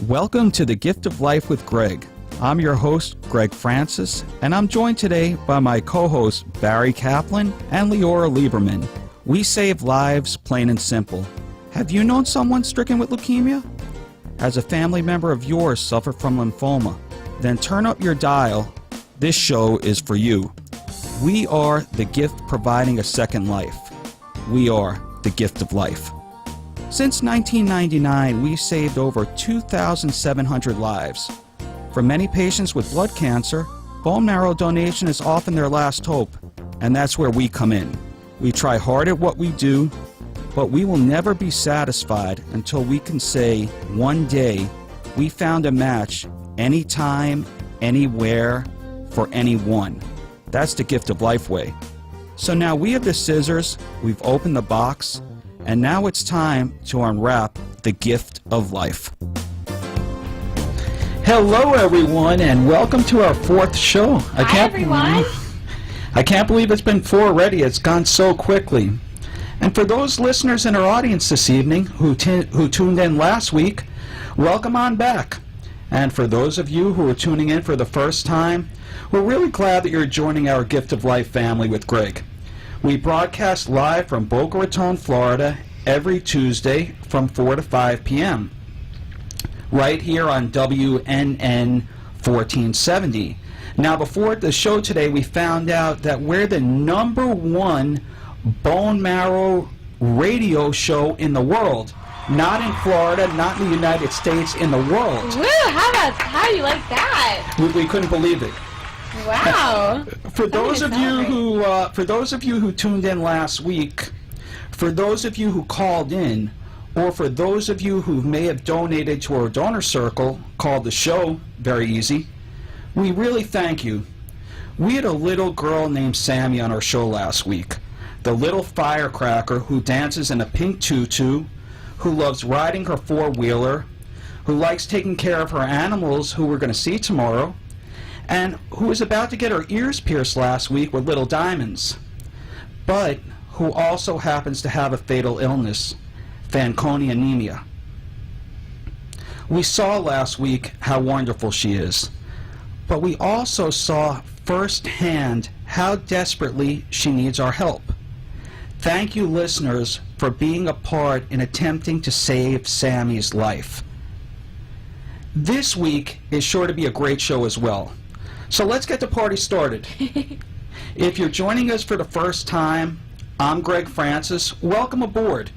Welcome to The Gift of Life with Gregg. I'm your host, Gregg Francis, and I'm joined today by my co-hosts, Barry Kaplan and Leora Lieberman. We save lives, plain and simple. Have you known someone stricken with leukemia? Has a family member of yours suffered from lymphoma? Then turn up your dial. This show is for you. We are the gift providing a second life. We are the gift of life. Since 1999, we've saved over 2,700 lives. For many patients with blood cancer, bone marrow donation is often their last hope, and that's where we come in. We try hard at what we do, but we will never be satisfied until we can say, one day, we found a match anytime, anywhere, for anyone. That's the gift of life way. So now we have the scissors, we've opened the box, and now it's time to unwrap the gift of life. Hello, everyone, and welcome to our fourth show. Hi, everyone. I can't believe it's been 4 already. It's gone so quickly. And for those listeners in our audience this evening who tuned in last week, welcome on back. And for those of you who are tuning in for the first time, we're really glad that you're joining our Gift of Life family with Gregg. We broadcast live from Boca Raton, Florida, every Tuesday from 4 to 5 p.m. right here on WNN 1470. Now, before the show today, we found out that we're the ¡1 bone marrow radio show in the world. Not in Florida, not in the United States, in the world. Woo! How do you like that? We couldn't believe it. Wow. For those of you who tuned in last week, for those of you who called in, or for those of you who may have donated to our donor circle called the show, very easy, we really thank you. We had a little girl named Sammy on our show last week, the little firecracker who dances in a pink tutu, who loves riding her four-wheeler, who likes taking care of her animals who we're going to see tomorrow, and who was about to get her ears pierced last week with little diamonds, but who also happens to have a fatal illness, Fanconi anemia. We saw last week how wonderful she is, but we also saw firsthand how desperately she needs our help. Thank you, listeners, for being a part in attempting to save Sammy's life. This week is sure to be a great show as well. So let's get the party started. If you're joining us for the first time, I'm Gregg Francis. Welcome aboard.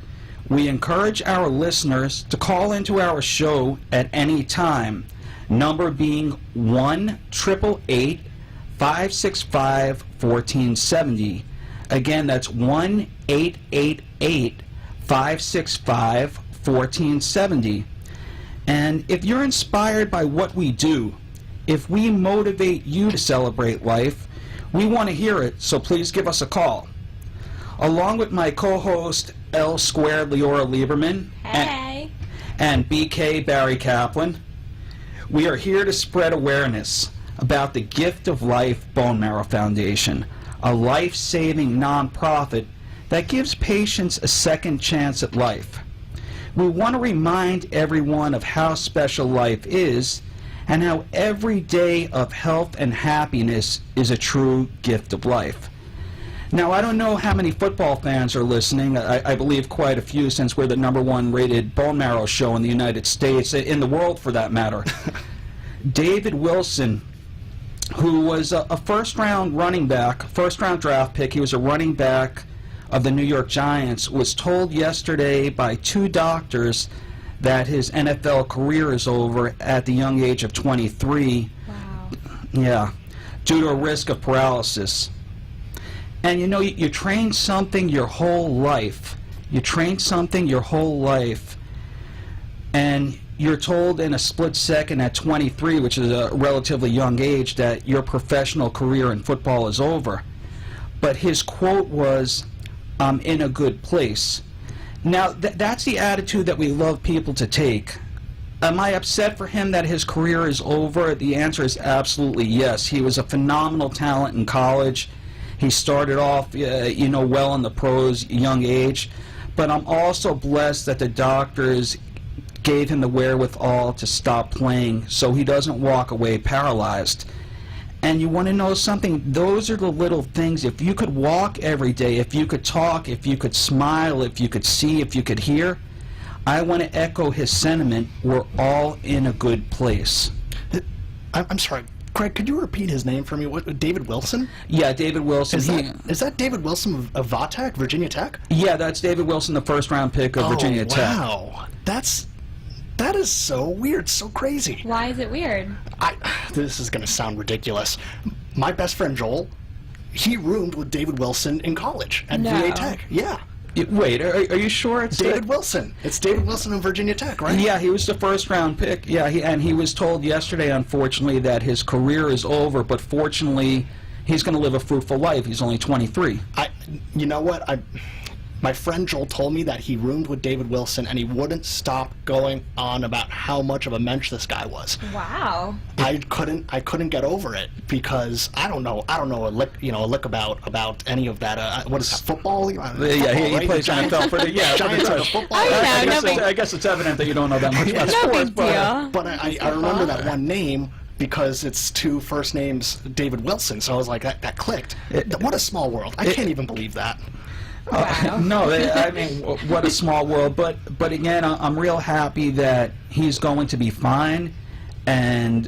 We encourage our listeners to call into our show at any time, number being 1-888-565-1470. Again, that's 1-888-565-1470. And if you're inspired by what we do, if we motivate you to celebrate life, we want to hear it, so please give us a call. Along with my co-host, L Squared Leora Lieberman, Hey. and BK Barry Kaplan, we are here to spread awareness about the Gift of Life Bone Marrow Foundation, a life-saving nonprofit that gives patients a second chance at life. We want to remind everyone of how special life is and how every day of health and happiness is a true gift of life. Now, I don't know how many football fans are listening. I believe quite a few, since we're the #1 rated bone marrow show in the United States, in the world for that matter. David Wilson, who was a first-round draft pick, he was a running back of the New York Giants, was told yesterday by 2 doctors that his NFL career is over at the young age of 23. Wow. Yeah, due to a risk of paralysis. And you know, you train something your whole life. And you're told in a split second at 23, which is a relatively young age, that your professional career in football is over. But his quote was, "I'm in a good place." Now, that's the attitude that we love people to take. Am I upset for him that his career is over? The answer is absolutely yes. He was a phenomenal talent in college. He started off, well in the pros, young age. But I'm also blessed that the doctors gave him the wherewithal to stop playing so he doesn't walk away paralyzed. And you want to know something? Those are the little things. If you could walk every day, if you could talk, if you could smile, if you could see, if you could hear, I want to echo his sentiment. We're all in a good place. I'm sorry, Gregg, could you repeat his name for me? What, David Wilson? Yeah, David Wilson. Is that David Wilson of VTech, Virginia Tech? Yeah, that's David Wilson, the first-round pick of Virginia Tech. Wow. That is so weird, so crazy. Why is it weird? This is going to sound ridiculous. My best friend Joel, he roomed with David Wilson in college at VA Tech. Yeah. Wait, are you sure it's David Wilson? It's David Wilson of Virginia Tech, right? Yeah, he was the first-round pick. Yeah, and he was told yesterday, unfortunately, that his career is over, but fortunately, he's going to live a fruitful life. He's only 23. You know what? My friend Joel told me that he roomed with David Wilson, and he wouldn't stop going on about how much of a mensch this guy was. Wow. I couldn't get over it because I don't know a lick about any of that. What is that, football? Yeah, he plays NFL for the Giants are football. I guess it's evident that you don't know that much about sports. But I remember that one name because it's two first names, David Wilson. So I was like, that clicked. What a small world! I can't even believe that. Wow. No, I mean, what a small world. But again, I'm real happy that he's going to be fine, and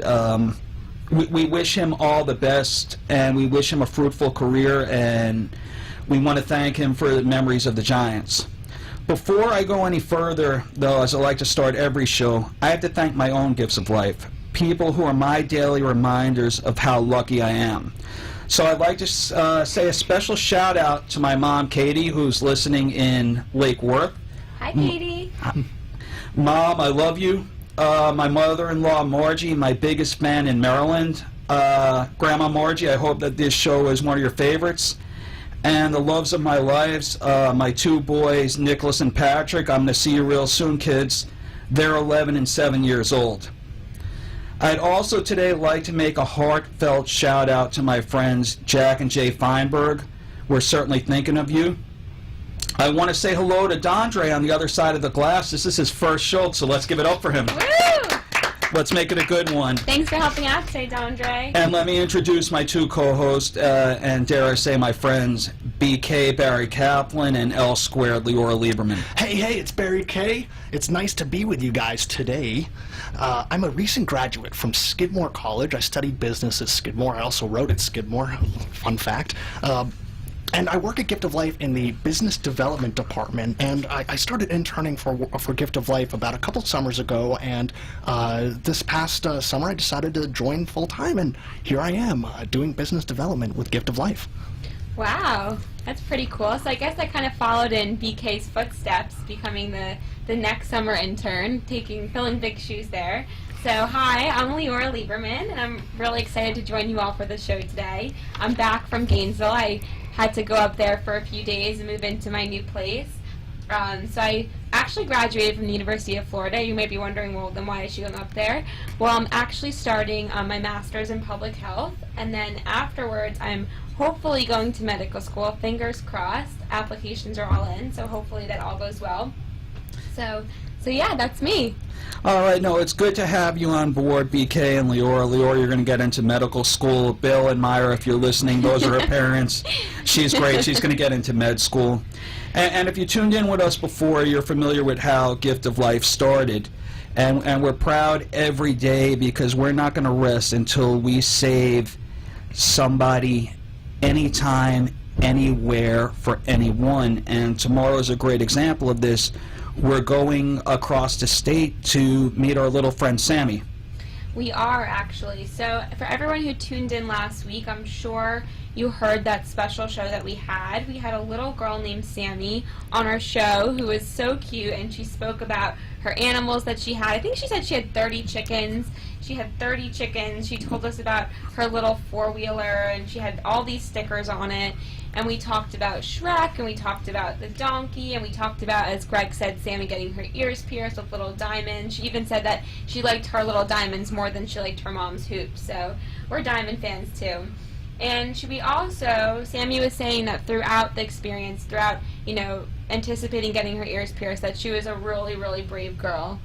we wish him all the best, and we wish him a fruitful career, and we want to thank him for the memories of the Giants. Before I go any further, though, as I like to start every show, I have to thank my own gifts of life, people who are my daily reminders of how lucky I am. So I'd like to say a special shout out to my mom, Katie, who's listening in Lake Worth. Hi, Katie. Mom, I love you. My mother-in-law, Margie, my biggest fan in Maryland. Grandma Margie, I hope that this show is one of your favorites. And the loves of my lives, my two boys, Nicholas and Patrick. I'm going to see you real soon, kids. They're 11 and 7 years old. I'd also today like to make a heartfelt shout out to my friends Jack and Jay Feinberg. We're certainly thinking of you. I want to say hello to Dondre on the other side of the glass. This is his first show, so let's give it up for him. Woo! Let's make it a good one. Thanks for helping out today, Dondre. And let me introduce my two co-hosts, and dare I say my friends, BK Barry Kaplan and L Squared Leora Lieberman. Hey, it's Barry K. It's nice to be with you guys today. I'm a recent graduate from Skidmore College. I studied business at Skidmore. I also wrote at Skidmore. Fun fact. And I work at Gift of Life in the business development department, and I started interning for Gift of Life about a couple summers ago, and this past summer I decided to join full-time, and here I am doing business development with Gift of Life. Wow, that's pretty cool. So I guess I kind of followed in BK's footsteps, becoming the next summer intern, filling big shoes there. So hi, I'm Leora Lieberman, and I'm really excited to join you all for the show today. I'm back from Gainesville. I had to go up there for a few days and move into my new place. So I actually graduated from the University of Florida. You might be wondering, well, then why is she going up there? Well, I'm actually starting my master's in public health, and then afterwards I'm hopefully going to medical school. Fingers crossed. Applications are all in, so hopefully that all goes well. So yeah, that's me. All right, no, it's good to have you on board, BK and Leora. Leora, you're going to get into medical school. Bill and Myra, if you're listening, those are her parents. She's great. She's going to get into med school. And if you tuned in with us before, you're familiar with how Gift of Life started. And we're proud every day because we're not going to rest until we save somebody anytime, anywhere, for anyone. And tomorrow's a great example of this. We're going across the state to meet our little friend Sammy. We are, actually. So for everyone who tuned in last week, I'm sure you heard that special show that we had. We had a little girl named Sammy on our show who was so cute, and she spoke about her animals that she had. I think she said she had 30 chickens. She had 30 chickens. She told us about her little four-wheeler, and she had all these stickers on it. And we talked about Shrek, and we talked about the donkey, and we talked about, as Gregg said, Sammy getting her ears pierced with little diamonds. She even said that she liked her little diamonds more than she liked her mom's hoops. So we're diamond fans too. And Sammy was saying that throughout the experience, throughout, anticipating getting her ears pierced, that she was a really, really brave girl.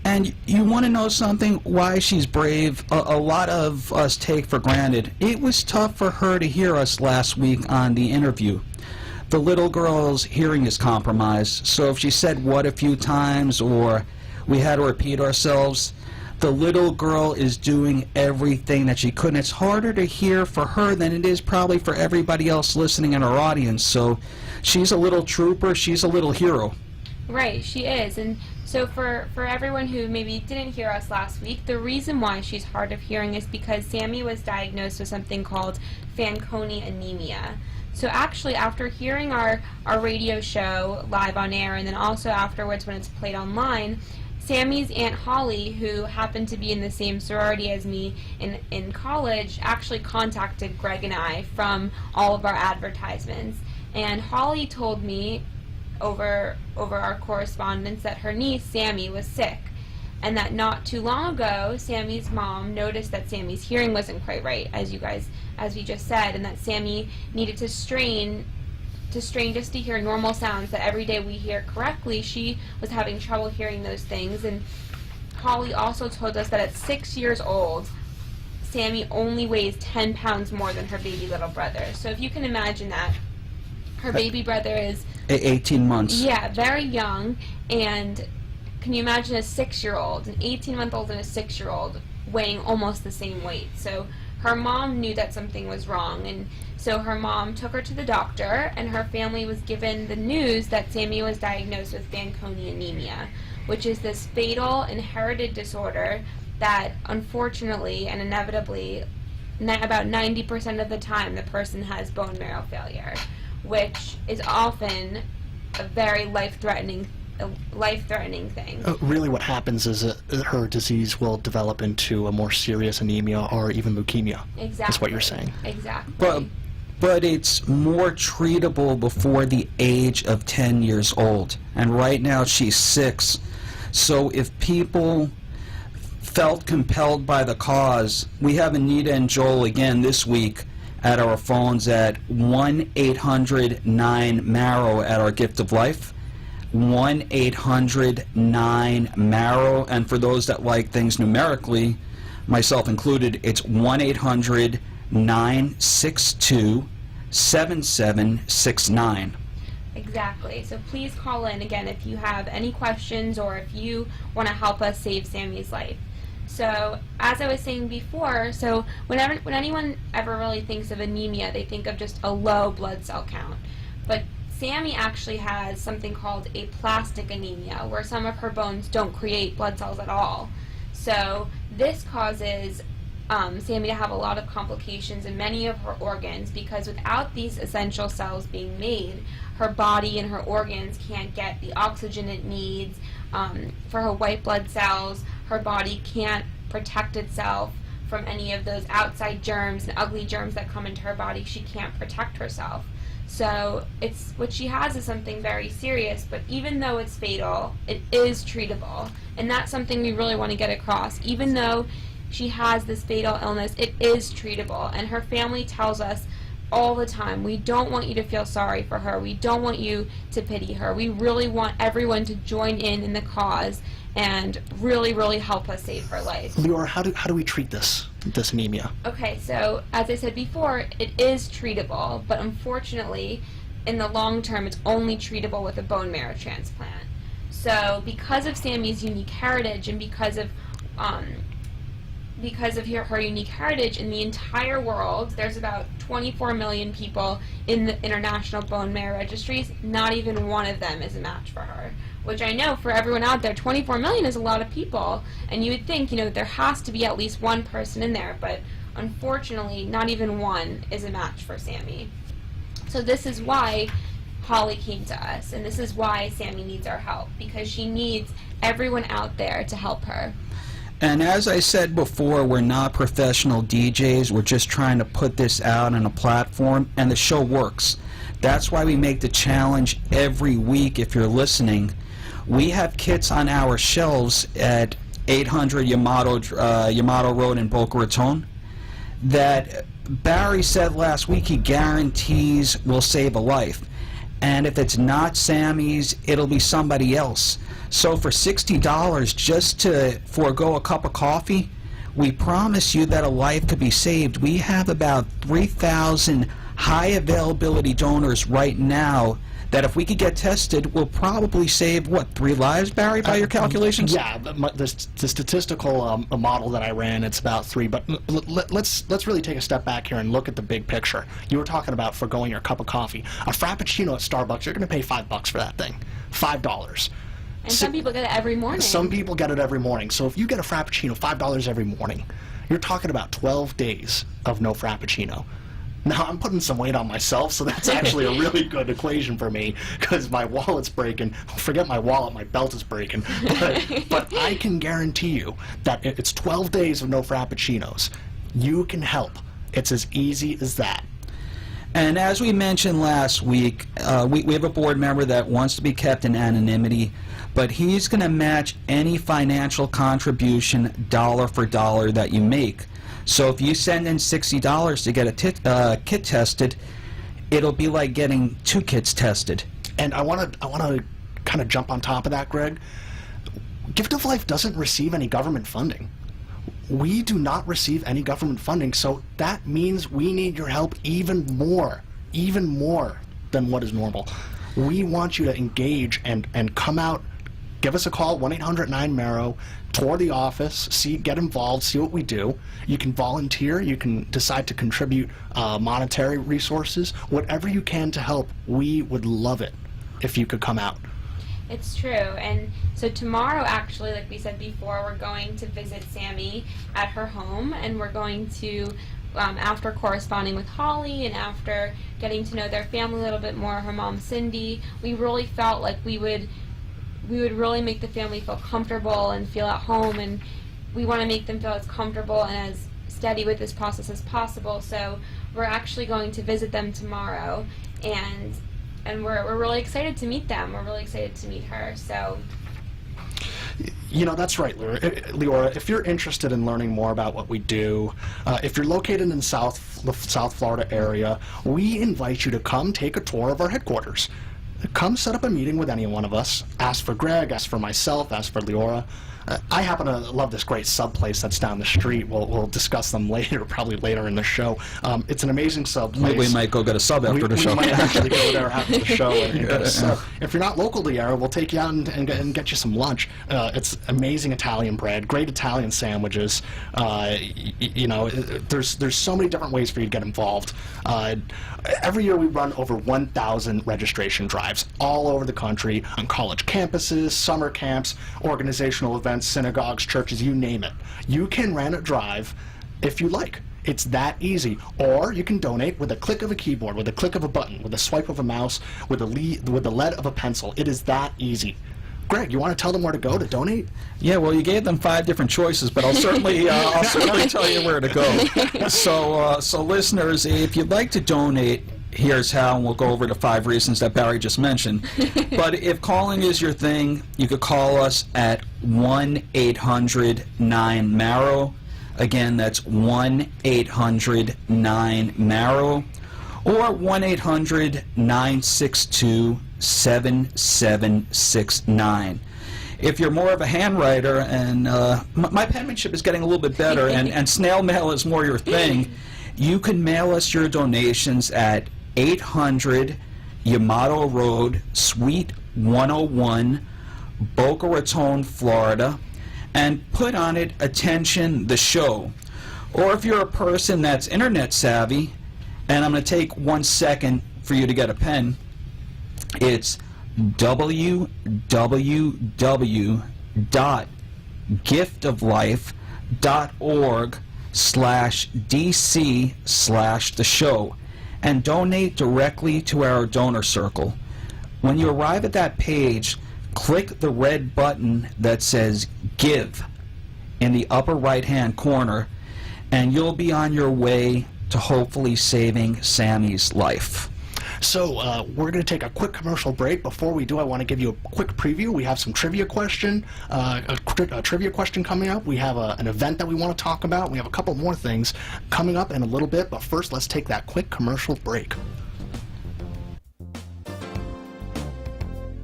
And you want to know something? Why she's brave? A lot of us take for granted. It was tough for her to hear us last week on the interview. The little girl's hearing is compromised, so if she said what a few times or we had to repeat ourselves, the little girl is doing everything that she could. And it's harder to hear for her than it is probably for everybody else listening in our audience. So she's a little trooper. She's a little hero. Right, she is. And so for everyone who maybe didn't hear us last week, the reason why she's hard of hearing is because Sammy was diagnosed with something called Fanconi anemia. So actually, after hearing our radio show live on air, and then also afterwards when it's played online, Sammy's Aunt Holly, who happened to be in the same sorority as me in college, actually contacted Gregg and I from all of our advertisements. And Holly told me over our correspondence that her niece, Sammy, was sick. And that not too long ago, Sammy's mom noticed that Sammy's hearing wasn't quite right, as we just said, and that Sammy needed to strain just to hear normal sounds that every day we hear correctly. She was having trouble hearing those things. And Holly also told us that at 6 years old, Sammy only weighs 10 pounds more than her baby little brother. So if you can imagine that, her baby brother is 18 months. Yeah, very young. And can you imagine a 6-year-old, an 18-month-old and a 6-year-old weighing almost the same weight? So her mom knew that something was wrong, and so her mom took her to the doctor, and her family was given the news that Sammy was diagnosed with Fanconi anemia, which is this fatal inherited disorder that unfortunately and inevitably about 90% of the time the person has bone marrow failure, which is often a very life-threatening thing. Really what happens is her disease will develop into a more serious anemia or even leukemia. Exactly. That's what you're saying. Exactly. But it's more treatable before the age of 10 years old. And right now she's 6. So if people felt compelled by the cause, we have Anita and Joel again this week at our phones at 1-800-9-MARROW at our Gift of Life. 1-800-9-MARROW, and for those that like things numerically, myself included, it's 1-800-962-7769. Exactly. So please call in again if you have any questions or if you want to help us save Sammy's life. So as I was saying before, so when anyone ever really thinks of anemia, they think of just a low blood cell count. But Sammy actually has something called aplastic anemia, where some of her bones don't create blood cells at all. So this causes Sammy to have a lot of complications in many of her organs, because without these essential cells being made, her body and her organs can't get the oxygen it needs. For her white blood cells, her body can't protect itself from any of those outside germs and ugly germs that come into her body. She can't protect herself. So what she has is something very serious, but even though it's fatal, it is treatable. And that's something we really want to get across. Even though she has this fatal illness, it is treatable. And her family tells us all the time, we don't want you to feel sorry for her. We don't want you to pity her. We really want everyone to join in the cause and really, really help us save her life. Leora, how do we treat this anemia? Okay, so as I said before, it is treatable, but unfortunately, in the long term, it's only treatable with a bone marrow transplant. So because of Sammy's unique heritage and because of her unique heritage in the entire world, there's about 24 million people in the international bone marrow registries. Not even one of them is a match for her. Which I know for everyone out there, 24 million is a lot of people, and you would think, there has to be at least one person in there, but unfortunately, not even one is a match for Sammy. So this is why Holly came to us, and this is why Sammy needs our help, because she needs everyone out there to help her. And as I said before, we're not professional DJs. We're just trying to put this out on a platform, and the show works. That's why we make the challenge every week. If you're listening, we have kits on our shelves at 800 Yamato Road in Boca Raton that Barry said last week he guarantees will save a life. And if it's not Sammy's, it'll be somebody else. So for $60 just to forego a cup of coffee, we promise you that a life could be saved. We have about 3,000 high availability donors right now that if we could get tested, we'll probably save, what, 3 lives, Barry, by your calculations? Yeah, the statistical model that I ran, it's about 3. But let's really take a step back here and look at the big picture. You were talking about foregoing your cup of coffee. A Frappuccino at Starbucks, you're going to pay $5 for that thing. $5. And some people get it every morning. Some people get it every morning. So if you get a Frappuccino, $5 every morning, you're talking about 12 days of no Frappuccino. Now, I'm putting some weight on myself, so that's actually a really good equation for me, because my wallet's breaking. Forget my wallet, my belt is breaking. But I can guarantee you that if it's 12 days of no Frappuccinos, you can help. It's as easy as that. And as we mentioned last week, we have a board member that wants to be kept in anonymity, but he's going to match any financial contribution dollar for dollar that you make. So if you send in $60 to get a kit tested, it'll be like getting 2 kits tested. And I want to kind of jump on top of that, Greg. Gift of Life doesn't receive any government funding. We do not receive any government funding, so that means we need your help even more than what is normal. We want you to engage and come out. Give us a call, 1-800-9-MARROW, tour the office, get involved, see what we do. You can volunteer, you can decide to contribute monetary resources, whatever you can to help. We would love it if you could come out. It's true. And so tomorrow, actually, like we said before, we're going to visit Sammy at her home, and we're going to, after corresponding with Holly and after getting to know their family a little bit more, her mom Cindy, we really felt like we would really make the family feel comfortable and feel at home, and we want to make them feel as comfortable and as steady with this process as possible. So we're actually going to visit them tomorrow, and we're really excited to meet them. We're really excited to meet her. So, you know, that's right, Leora. If you're interested in learning more about what we do, if you're located in the South Florida area, we invite you to come take a tour of our headquarters. Come set up a meeting with any one of us. Ask for Greg, ask for myself, ask for Leora. I happen to love this great sub place that's down the street. We'll discuss them later, probably later in the show. It's an amazing sub place. We might go get a sub after the show. We might actually go there after the show and get a sub. If you're not local to the area, we'll take you out and get you some lunch. It's amazing Italian bread, great Italian sandwiches. You know, there's so many different ways for you to get involved. Every year we run over 1,000 registration drives all over the country on college campuses, summer camps, organizational events, synagogues, churches, you name it. You can rent a drive if you like. It's that easy. Or you can donate with a click of a keyboard, with a click of a button, with a swipe of a mouse, with the lead of a pencil. It is that easy. Greg, you want to tell them where to go to donate? Yeah, well, you gave them 5 different choices, but I'll certainly tell you where to go. So listeners, if you'd like to donate, here's how, and we'll go over the 5 reasons that Barry just mentioned. But if calling is your thing, you could call us at 1-800-9-MARROW. Again, that's 1-800-9-MARROW, or 1-800-962-7769. If you're more of a handwriter, and my penmanship is getting a little bit better, and snail mail is more your thing, you can mail us your donations at 800 Yamato Road, Suite 101, Boca Raton, Florida, and put on it, "Attention, the show." Or if you're a person that's internet savvy, and I'm going to take 1 second for you to get a pen, it's www.giftoflife.org/DC/the show, and donate directly to our donor circle. When you arrive at that page, click the red button that says Give in the upper right-hand corner, and you'll be on your way to hopefully saving Sammy's life. So we're going to take a quick commercial break. Before we do, I want to give you a quick preview. We have some trivia question, a trivia question coming up. We have an event that we want to talk about. We have a couple more things coming up in a little bit, but first let's take that quick commercial break.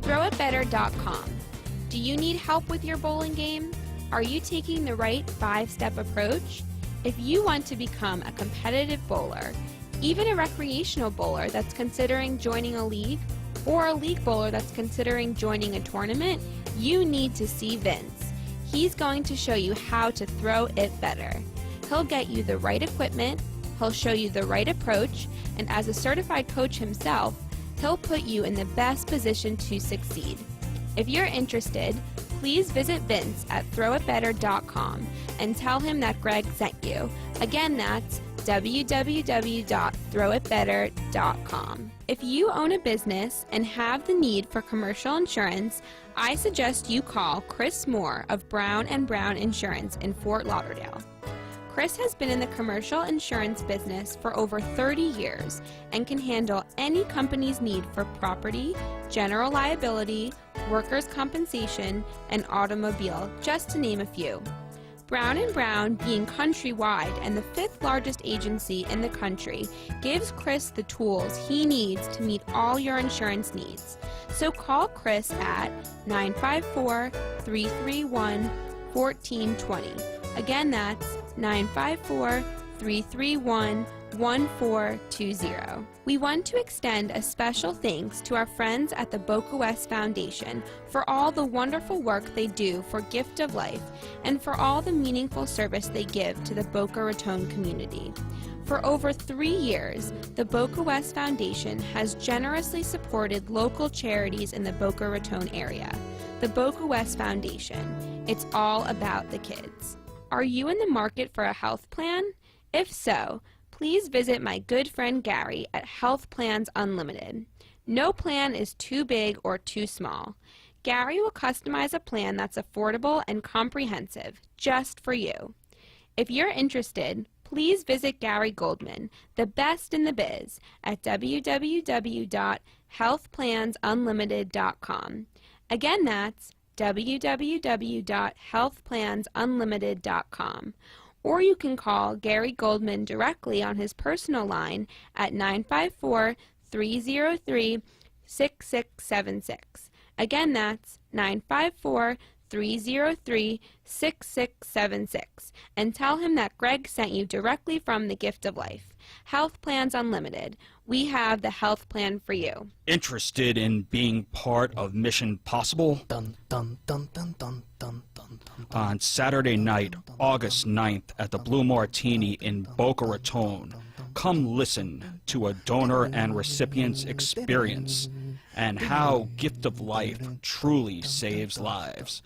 ThrowItBetter.com. Do you need help with your bowling game? Are you taking the right 5-step approach? If you want to become a competitive bowler, even a recreational bowler that's considering joining a league, or a league bowler that's considering joining a tournament, you need to see Vince. He's going to show you how to throw it better. He'll get you the right equipment, he'll show you the right approach, and as a certified coach himself, he'll put you in the best position to succeed. If you're interested, please visit Vince at throwitbetter.com and tell him that Gregg sent you. Again, that's www.throwitbetter.com. If you own a business and have the need for commercial insurance, I suggest you call Chris Moore of Brown & Brown Insurance in Fort Lauderdale. Chris has been in the commercial insurance business for over 30 years and can handle any company's need for property, general liability, workers' compensation, and automobile, just to name a few. Brown & Brown, being countrywide and the 5th largest agency in the country, gives Chris the tools he needs to meet all your insurance needs. So call Chris at 954-331-1420. Again, that's 954-331-1420. We want to extend a special thanks to our friends at the Boca West Foundation for all the wonderful work they do for Gift of Life and for all the meaningful service they give to the Boca Raton community. For over 3 years, the Boca West Foundation has generously supported local charities in the Boca Raton area. The Boca West Foundation. It's all about the kids. Are you in the market for a health plan? If so, please visit my good friend Gary at Health Plans Unlimited. No plan is too big or too small. Gary will customize a plan that's affordable and comprehensive, just for you. If you're interested, please visit Gary Goldman, the best in the biz, at www.healthplansunlimited.com. Again, that's www.healthplansunlimited.com. Or you can call Gary Goldman directly on his personal line at 954-303-6676. Again, that's 954-303-6676. And tell him that Gregg sent you directly from the Gift of Life. Health Plans Unlimited. We have the health plan for you. Interested in being part of Mission Possible? Dun, dun, dun, dun, dun, dun, dun, dun. On Saturday night, August 9th, at the Blue Martini in Boca Raton, come listen to a donor and recipient's experience and how Gift of Life truly saves lives.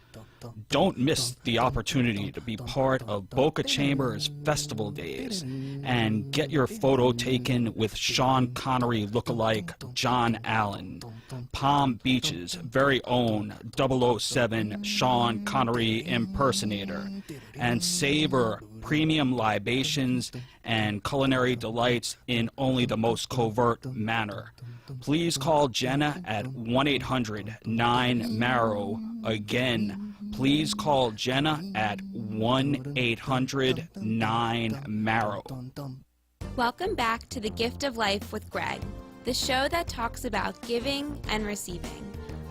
Don't miss the opportunity to be part of Boca Chambers Festival Days and get your photo taken with Sean Connery lookalike John Allen, Palm Beach's very own 007 Sean Connery impersonator, and savor premium libations and culinary delights in only the most covert manner. Please call Jenna at 1-800-9-MARROW. Again, please call Jenna at 1-800-9-MARROW. Welcome back to The Gift of Life with Gregg, the show that talks about giving and receiving.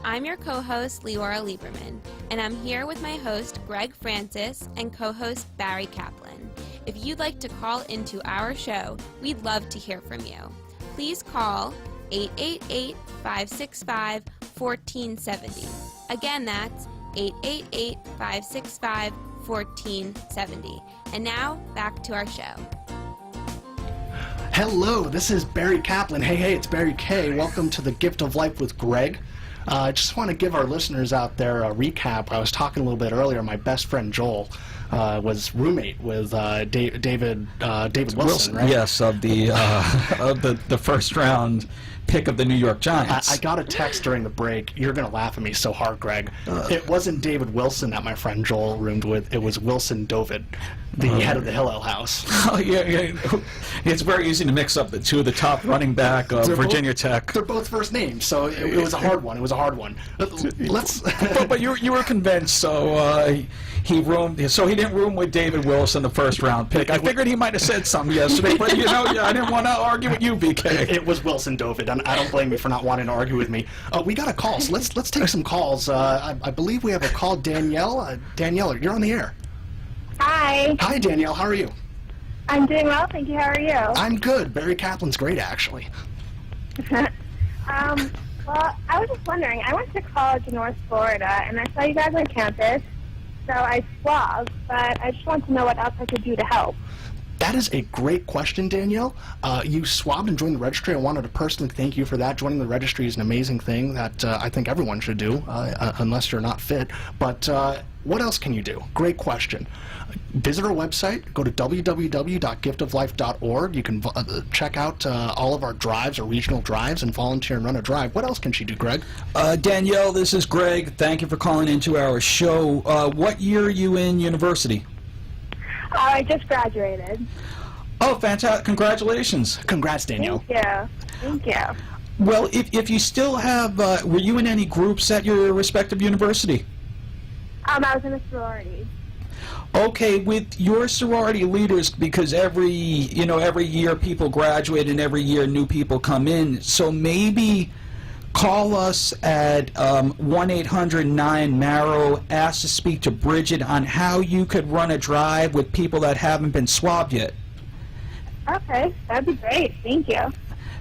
I'm your co-host, Leora Lieberman, and I'm here with my host, Gregg Francis, and co-host, Barry Kaplan. If you'd like to call into our show, we'd love to hear from you. Please call 888-565-1470. Again, that's 888-565-1470. And now, back to our show. Hello, this is Barry Kaplan. Hey, it's Barry K. Welcome to the Gift of Life with Gregg. I just want to give our listeners out there a recap. I was talking a little bit earlier. My best friend Joel was roommate with David Wilson, right? Yes, of the first round pick of the New York Giants. I got a text during the break. You're going to laugh at me so hard, Gregg. It wasn't David Wilson that my friend Joel roomed with. It was Wilson Dovid, the head of the Hillel House. Oh, yeah. It's very easy to mix up the two of the top running back of Virginia Tech. They're both first names, so it was a hard one. Let's. but you were convinced, so he didn't room with David Wilson, the first round pick. I figured he might have said something yesterday, but I didn't want to argue with you, BK. It was Wilson Dovid. and I don't blame you for not wanting to argue with me. We got a call, so let's take some calls. I believe we have a call. Danielle, Danielle, you're on the air. Hi. Hi, Danielle. How are you? I'm doing well, thank you. How are you? I'm good. Barry Kaplan's great, actually. Well, I was just wondering, I went to college in North Florida, and I saw you guys on campus, so I swabbed, but I just want to know what else I could do to help. That is a great question, Danielle. You swabbed and joined the registry. I wanted to personally thank you for that. Joining the registry is an amazing thing that I think everyone should do, unless you're not fit. But what else can you do? Great question. Visit our website. Go to www.giftoflife.org. You can check out all of our drives, our regional drives, and volunteer and run a drive. What else can she do, Greg? Danielle, this is Greg. Thank you for calling into our show. What year are you in university? I just graduated. Oh, fantastic. Congratulations. Congrats, Danielle. Thank you. Well, if you still have, were you in any groups at your respective university? I was in a sorority. Okay, with your sorority leaders, because every year people graduate and every year new people come in, so maybe call us at 1-800-9-MARROW, ask to speak to Bridget on how you could run a drive with people that haven't been swabbed yet. Okay, that'd be great. Thank you.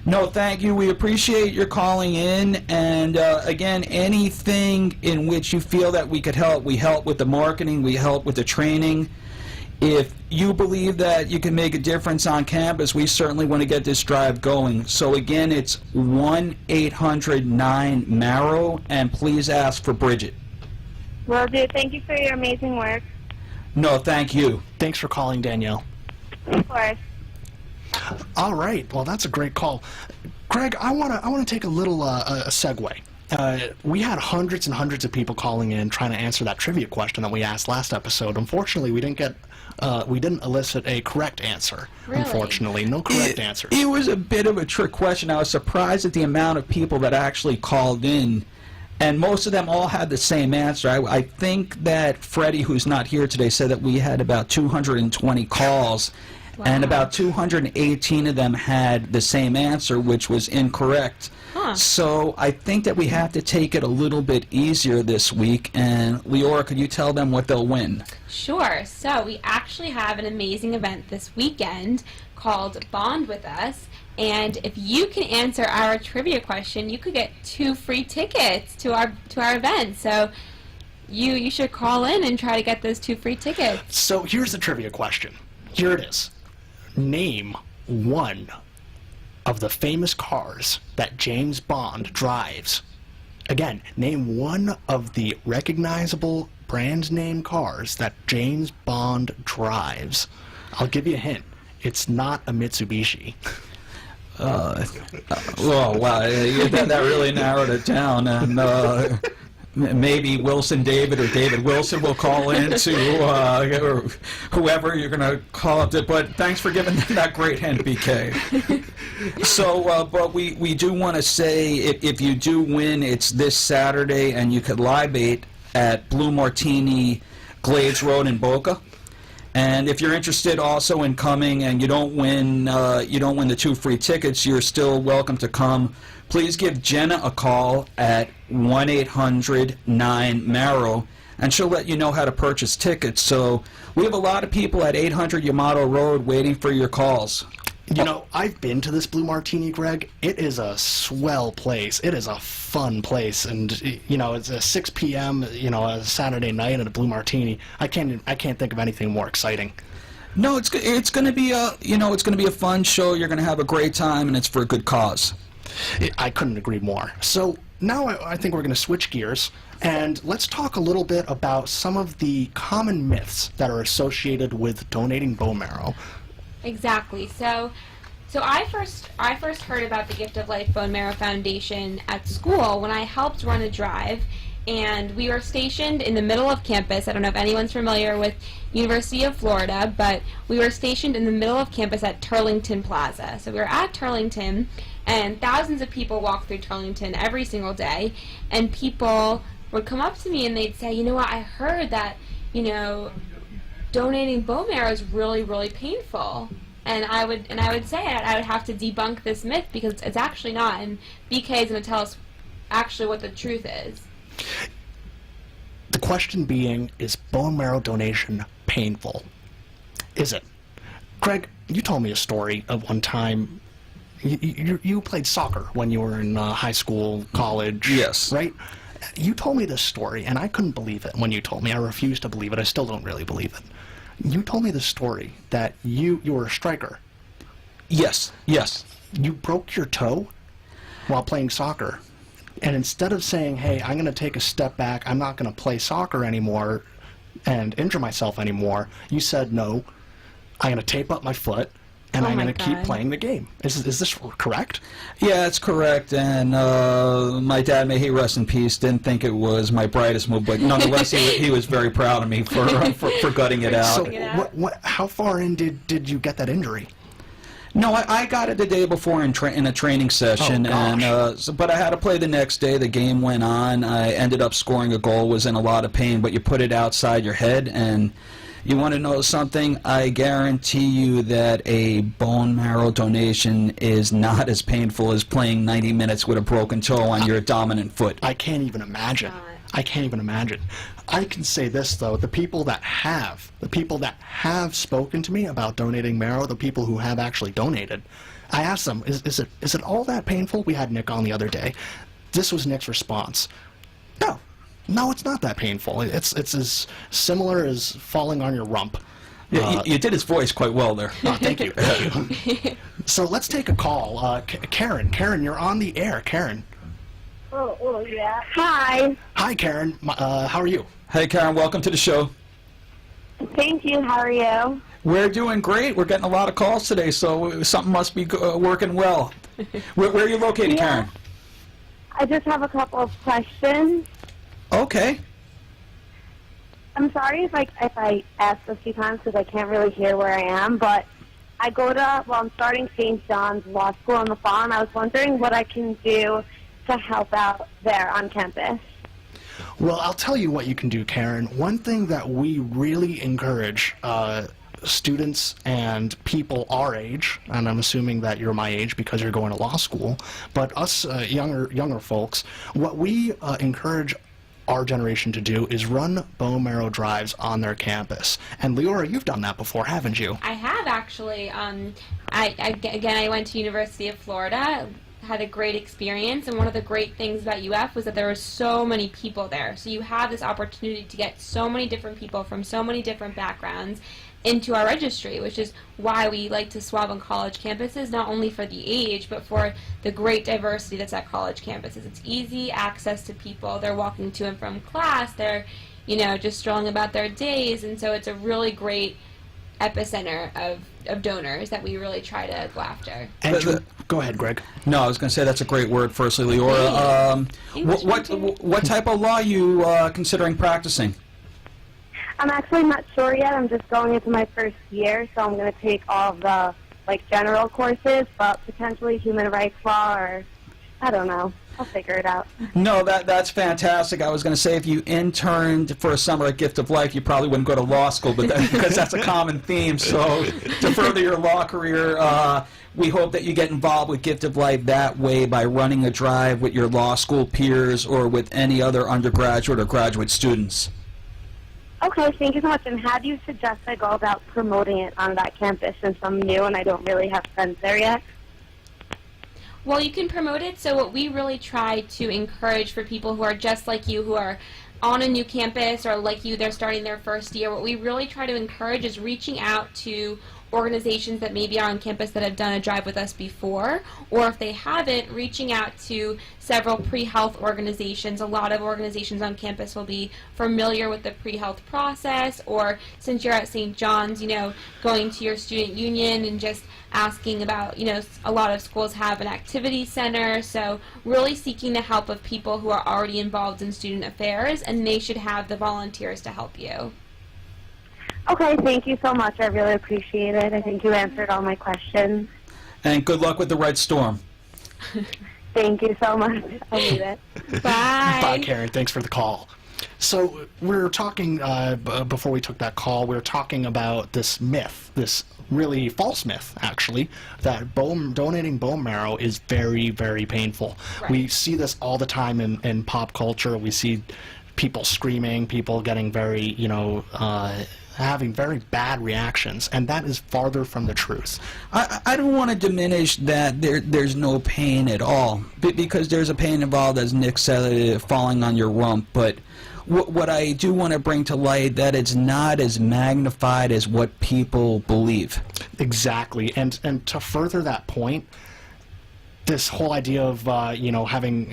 No, thank you. We appreciate your calling in. And again, anything in which you feel that we could help, we help with the marketing, we help with the training. If you believe that you can make a difference on campus, we certainly want to get this drive going. So again, it's 1-800-9-MARROW, and please ask for Bridget. Will do. Thank you for your amazing work. No, thank you. Thanks for calling, Danielle. Of course. All right. Well, that's a great call. Greg, I want to take a little a segue. We had hundreds and hundreds of people calling in trying to answer that trivia question that we asked last episode. Unfortunately, we didn't elicit a correct answer. Really? Unfortunately, no correct answers. It was a bit of a trick question. I was surprised at the amount of people that actually called in, and most of them all had the same answer. I think that Freddie, who's not here today, said that we had about 220 calls. Wow. And about 218 of them had the same answer, which was incorrect. Huh. So I think that we have to take it a little bit easier this week. And Leora, could you tell them what they'll win? Sure. So we actually have an amazing event this weekend called Bond With Us. And if you can answer our trivia question, you could get 2 free tickets to our event. So you should call in and try to get those 2 free tickets. So here's the trivia question. Here it is. Name one of the famous cars that James Bond drives. Again, name one of the recognizable brand name cars that James Bond drives. I'll give you a hint. It's not a Mitsubishi. Oh, wow. That really narrowed it down. And maybe Wilson David or David Wilson will call in to or whoever you're going to call up to. But thanks for giving them that great hint, BK. So, but we do want to say if you do win, it's this Saturday, and you could libate at Blue Martini, Glades Road in Boca. And if you're interested also in coming and you don't win the 2 free tickets, you're still welcome to come. Please give Jenna a call at 1-800-9-MARROW, and she'll let you know how to purchase tickets. So we have a lot of people at 800 Yamato Road waiting for your calls. You know, I've been to this Blue Martini, Greg. It is a swell place. It is a fun place, and it's a 6 p.m. A Saturday night at a Blue Martini. I can't think of anything more exciting. No, it's going to be a fun show. You're going to have a great time, and it's for a good cause. I couldn't agree more. So now I think we're going to switch gears, and let's talk a little bit about some of the common myths that are associated with donating bone marrow. Exactly. So I first heard about the Gift of Life Bone Marrow Foundation at school when I helped run a drive, and we were stationed in the middle of campus. I don't know if anyone's familiar with University of Florida, but we were stationed in the middle of campus at Turlington Plaza. So we were at Turlington, and thousands of people walk through Turlington every single day, and people would come up to me and they'd say, you know what, I heard that, donating bone marrow is really, really painful. And I would say I would have to debunk this myth because it's actually not. And BK is going to tell us actually what the truth is. The question being, is bone marrow donation painful? Is it? Gregg, you told me a story of one time. You played soccer when you were in high school, college. Yes. Right? You told me this story, and I couldn't believe it when you told me. I refused to believe it. I still don't really believe it. You told me the story that you were a striker. Yes. You broke your toe while playing soccer. And instead of saying, hey, I'm going to take a step back, I'm not going to play soccer anymore and injure myself anymore, you said, no, I'm going to tape up my foot and I'm going to keep playing the game. Is this correct? Yeah, that's correct. And my dad, may he rest in peace, didn't think it was my brightest move, but nonetheless, he was very proud of me for gutting it out. So how far in did you get that injury? No, I got it the day before in a training session, but I had to play the next day. The game went on. I ended up scoring a goal, was in a lot of pain, but you put it outside your head, and you want to know something? I guarantee you that a bone marrow donation is not as painful as playing 90 minutes with a broken toe on your dominant foot. I can't even imagine. I can't even imagine. I can say this, though. The people that have spoken to me about donating marrow, the people who have actually donated, I asked them, is it all that painful? We had Nick on the other day. This was Nick's response. No, it's not that painful. It's as similar as falling on your rump. Yeah, you did his voice quite well there. Oh, thank you. So let's take a call. Karen, you're on the air. Karen. Oh, yeah. Hi. Hi, Karen. How are you? Hey, Karen, welcome to the show. Thank you. How are you? We're doing great. We're getting a lot of calls today, so something must be working well. Where are you located, Karen? I just have a couple of questions. Okay. I'm sorry if I asked a few times because I can't really hear where I am, but I'm starting St. John's Law School in the fall, and I was wondering what I can do to help out there on campus. Well, I'll tell you what you can do, Karen. One thing that we really encourage students and people our age, and I'm assuming that you're my age because you're going to law school, but us younger folks, what we encourage our generation to do is run bone marrow drives on their campus. And Leora, you've done that before, haven't you? I have actually. I went to University of Florida, had a great experience, and one of the great things about UF was that there were so many people there. So you have this opportunity to get so many different people from so many different backgrounds into our registry, which is why we like to swab on college campuses, not only for the age, but for the great diversity that's at college campuses. It's easy access to people. They're walking to and from class. They're, just strolling about their days, and so it's a really great epicenter of donors that we really try to go after. And go ahead, Gregg. No, I was going to say that's a great word. Firstly, Leora, what type of law are you considering practicing? I'm actually not sure yet. I'm just going into my first year, so I'm going to take all of the general courses, but potentially human rights law, or I don't know. I'll figure it out. No, that's fantastic. I was going to say if you interned for a summer at Gift of Life, you probably wouldn't go to law school, but because that's a common theme. So to further your law career, we hope that you get involved with Gift of Life that way by running a drive with your law school peers or with any other undergraduate or graduate students. Okay, thank you so much. And how do you suggest I go about promoting it on that campus since I'm new and I don't really have friends there yet? Well, you can promote it. So what we really try to encourage for people who are just like you, who are on a new campus, or like you, they're starting their first year, what we really try to encourage is reaching out to organizations that maybe are on campus that have done a drive with us before, or if they haven't, reaching out to several pre-health organizations. A lot of organizations on campus will be familiar with the pre-health process, or since you're at St. John's, going to your student union and just asking about, a lot of schools have an activity center, so really seeking the help of people who are already involved in student affairs, and they should have the volunteers to help you. Okay, thank you so much. I really appreciate it. I think you answered all my questions. And good luck with the Red Storm. Thank you so much. I'll leave it. Bye. Bye, Karen. Thanks for the call. So we were talking, before we took that call, we were talking about this myth, this really false myth, actually, that donating bone marrow is very, very painful. Right. We see this all the time in pop culture. We see people screaming, people getting very, having very bad reactions, and that is farther from the truth. I don't want to diminish that there's no pain at all, because there's a pain involved, as Nick said, falling on your rump, but what I do want to bring to light, that it's not as magnified as what people believe. Exactly, and to further that point, this whole idea of having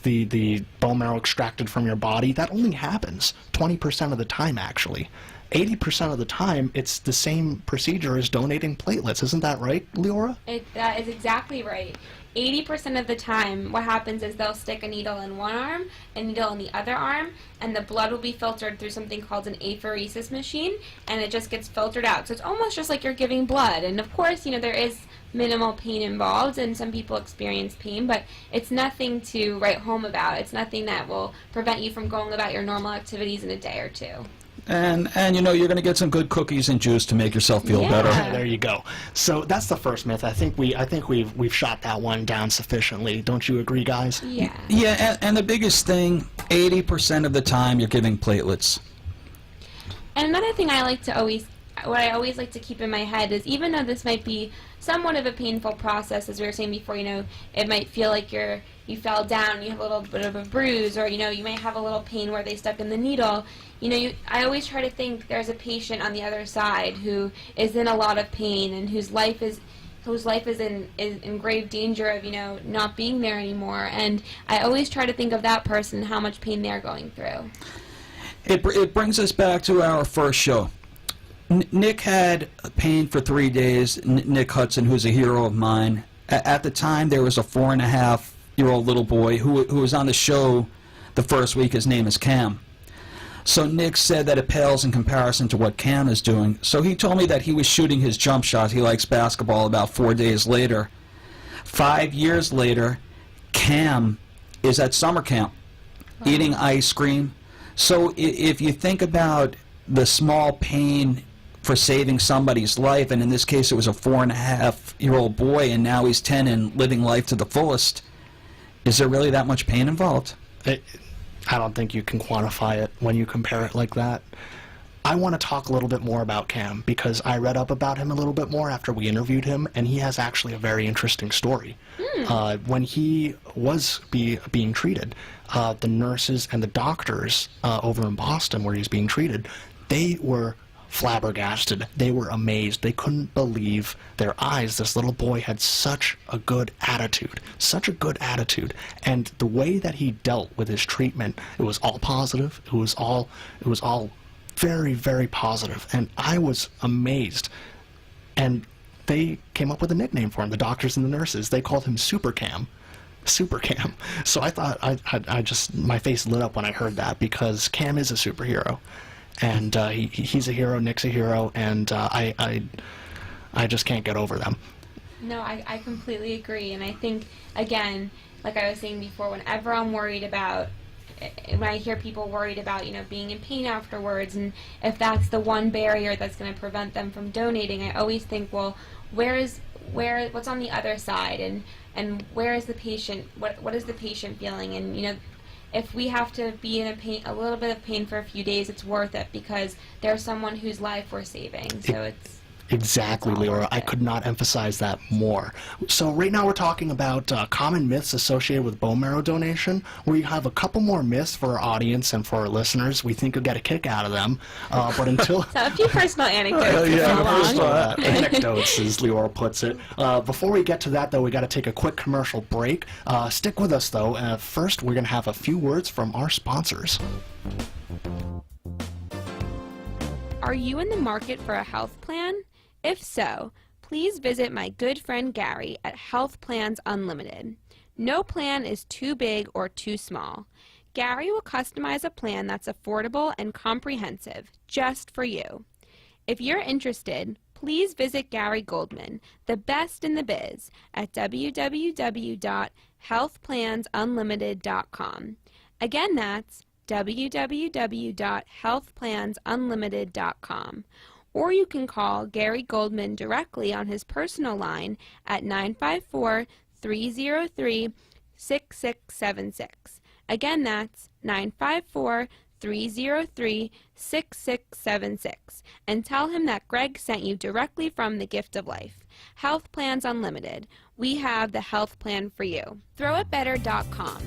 the bone marrow extracted from your body, that only happens 20% of the time, actually. 80% of the time, it's the same procedure as donating platelets. Isn't that right, Leora? That is exactly right. 80% of the time, what happens is they'll stick a needle in one arm, a needle in the other arm, and the blood will be filtered through something called an apheresis machine, and it just gets filtered out. So it's almost just like you're giving blood. And of course, there is minimal pain involved, and some people experience pain, but it's nothing to write home about. It's nothing that will prevent you from going about your normal activities in a day or two. And you're going to get some good cookies and juice to make yourself feel better. There you go. So that's the first myth. I think we've shot that one down sufficiently. Don't you agree, guys? Yeah. Yeah, and the biggest thing, 80% of the time you're giving platelets. And another thing what I always like to keep in my head is, even though this might be somewhat of a painful process, as we were saying before, it might feel like you fell down, you have a little bit of a bruise, or you might have a little pain where they stuck in the needle. I always try to think there's a patient on the other side who is in a lot of pain and whose life is in grave danger of not being there anymore. And I always try to think of that person, how much pain they're going through. It brings us back to our first show. Nick had pain for 3 days. Nick Hudson, who's a hero of mine. At the time, there was a 4.5-year-old little boy who was on the show the first week. His name is Cam. So Nick said that it pales in comparison to what Cam is doing. So he told me that he was shooting his jump shot. He likes basketball. About 4 days later. 5 years later, Cam is at summer camp eating ice cream. So if you think about the small pain for saving somebody's life, and in this case it was a 4.5-year-old boy, and now he's 10 and living life to the fullest, is there really that much pain involved? I don't think you can quantify it when you compare it like that. I want to talk a little bit more about Cam, because I read up about him a little bit more after we interviewed him, and he has actually a very interesting story. When he was being treated, the nurses and the doctors over in Boston where he's being treated, they were flabbergasted. They were amazed. They couldn't believe their eyes. This little boy had such a good attitude. And the way that he dealt with his treatment, it was all positive. It was all very, very positive. And I was amazed. And they came up with a nickname for him, the doctors and the nurses. They called him Super Cam. So I thought, my face lit up when I heard that, because Cam is a superhero. And he's a hero, Nick's a hero, and I just can't get over them. No, I completely agree. And I think, again, like I was saying before, when I hear people worried about, being in pain afterwards, and if that's the one barrier that's going to prevent them from donating, I always think, well, what's on the other side, and where is the patient, what is the patient feeling? And, if we have to be in a little bit of pain for a few days, it's worth it, because there's someone whose life we're saving. So it's exactly, Leora. I could not emphasize that more. So right now we're talking about common myths associated with bone marrow donation. We have a couple more myths for our audience and for our listeners. We think you'll get a kick out of them. But until so a few personal anecdotes. Anecdotes, as Leora puts it. Before we get to that, though, we got to take a quick commercial break. Stick with us, though. First, we're going to have a few words from our sponsors. Are you in the market for a health plan? If so, please visit my good friend Gary at Health Plans Unlimited. No plan is too big or too small. Gary will customize a plan that's affordable and comprehensive, just for you. If you're interested, please visit Gary Goldman, the best in the biz, at www.healthplansunlimited.com. Again, that's www.healthplansunlimited.com. Or you can call Gary Goldman directly on his personal line at 954-303-6676. Again, that's 954-303-6676. And tell him that Gregg sent you directly from the Gift of Life. Health Plans Unlimited. We have the health plan for you. ThrowItBetter.com.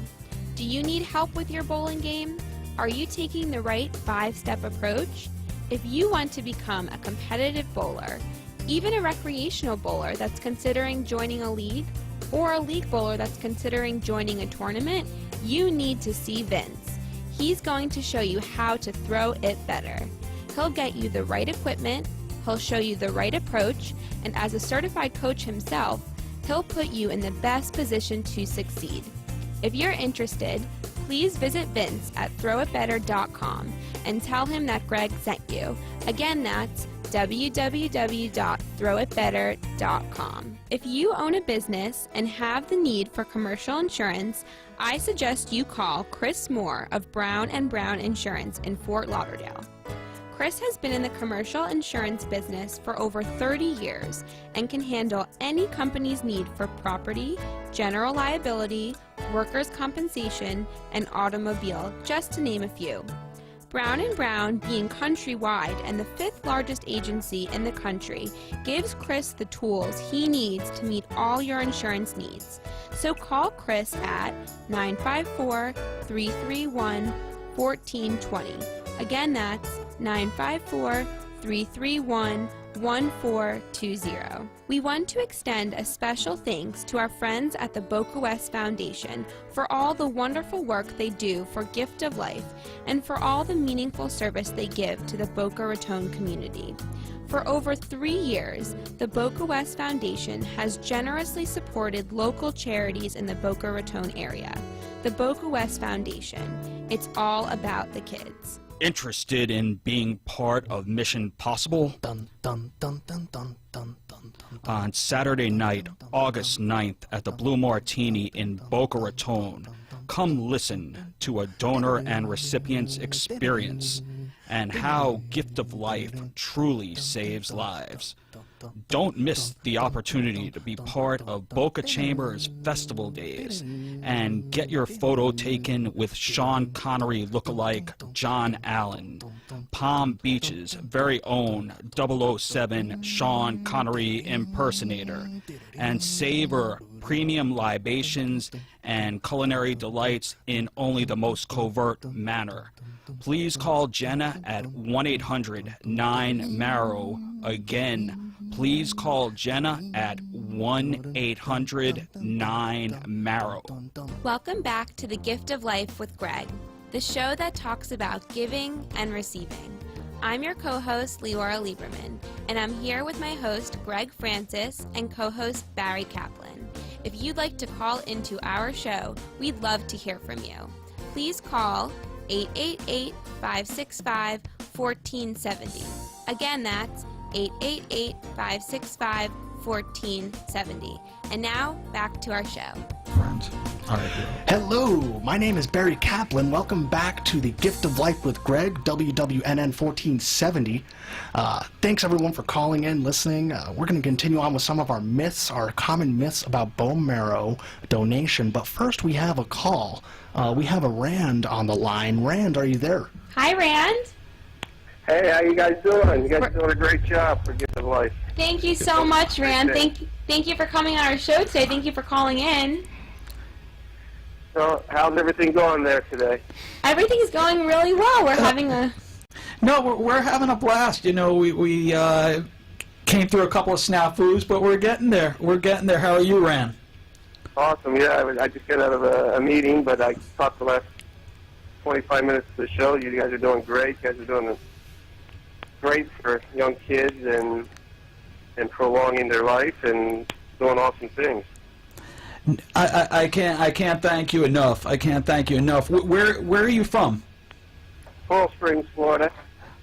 Do you need help with your bowling game? Are you taking the right 5-step approach? If you want to become a competitive bowler, even a recreational bowler that's considering joining a league, or a league bowler that's considering joining a tournament, you need to see Vince. He's going to show you how to throw it better. He'll get you the right equipment, he'll show you the right approach, and as a certified coach himself, he'll put you in the best position to succeed. If you're interested, please visit Vince at throwitbetter.com and tell him that Gregg sent you. Again, that's www.throwitbetter.com. If you own a business and have the need for commercial insurance, I suggest you call Chris Moore of Brown & Brown Insurance in Fort Lauderdale. Chris has been in the commercial insurance business for over 30 years and can handle any company's need for property, general liability, workers' compensation, and automobile, just to name a few. Brown & Brown, being countrywide and the 5th largest agency in the country, gives Chris the tools he needs to meet all your insurance needs. So call Chris at 954-331-1420. Again, that's 954-331-1420. We want to extend a special thanks to our friends at the Boca West Foundation for all the wonderful work they do for Gift of Life and for all the meaningful service they give to the Boca Raton community. For over 3 years, the Boca West Foundation has generously supported local charities in the Boca Raton area. The Boca West Foundation. It's all about the kids. Interested in being part of Mission Possible? Dun, dun, dun, dun, dun, dun, dun, dun. On Saturday night, August 9th, at the Blue Martini in Boca Raton, come listen to a donor and recipient's experience and how Gift of Life truly saves lives. Don't miss the opportunity to be part of Boca Chambers Festival Days and get your photo taken with Sean Connery lookalike John Allen, Palm Beach's very own 007 Sean Connery impersonator, and savor premium libations and culinary delights in only the most covert manner. Please call Jenna at 1-800-9-MARROW. Again, please call Jenna at 1-800-9-MARROW. Welcome back to The Gift of Life with Gregg, the show that talks about giving and receiving. I'm your co-host, Leora Lieberman, and I'm here with my host, Gregg Francis, and co-host, Barry Kaplan. If you'd like to call into our show, we'd love to hear from you. Please call 888-565-1470. Again, that's 888-565-1470. And now, back to our show. Friends. All right. Hello, my name is Barry Kaplan. Welcome back to the Gift of Life with Gregg, WWNN 1470. Thanks everyone for calling in, listening. We're going to continue on with some of our myths, our common myths about bone marrow donation. But first, we have a call. We have a Rand on the line. Rand, are you there? Hi, Rand. Hey, how you guys doing? You guys are doing a great job for Gift of Life. Thank you so much, Rand. Thank you for coming on our show today. Thank you for calling in. So, how's everything going there today? Everything's going really well. We're having a... No, we're having a blast. You know, we came through a couple of snafus, but we're getting there. We're getting there. How are you, Rand? Awesome, yeah. I just got out of a meeting, but I talked the last 25 minutes of the show. You guys are doing great. You guys are doing great for young kids and prolonging their life and doing awesome things. I can't thank you enough. I can't thank you enough. Where are you from? Coral Springs, Florida.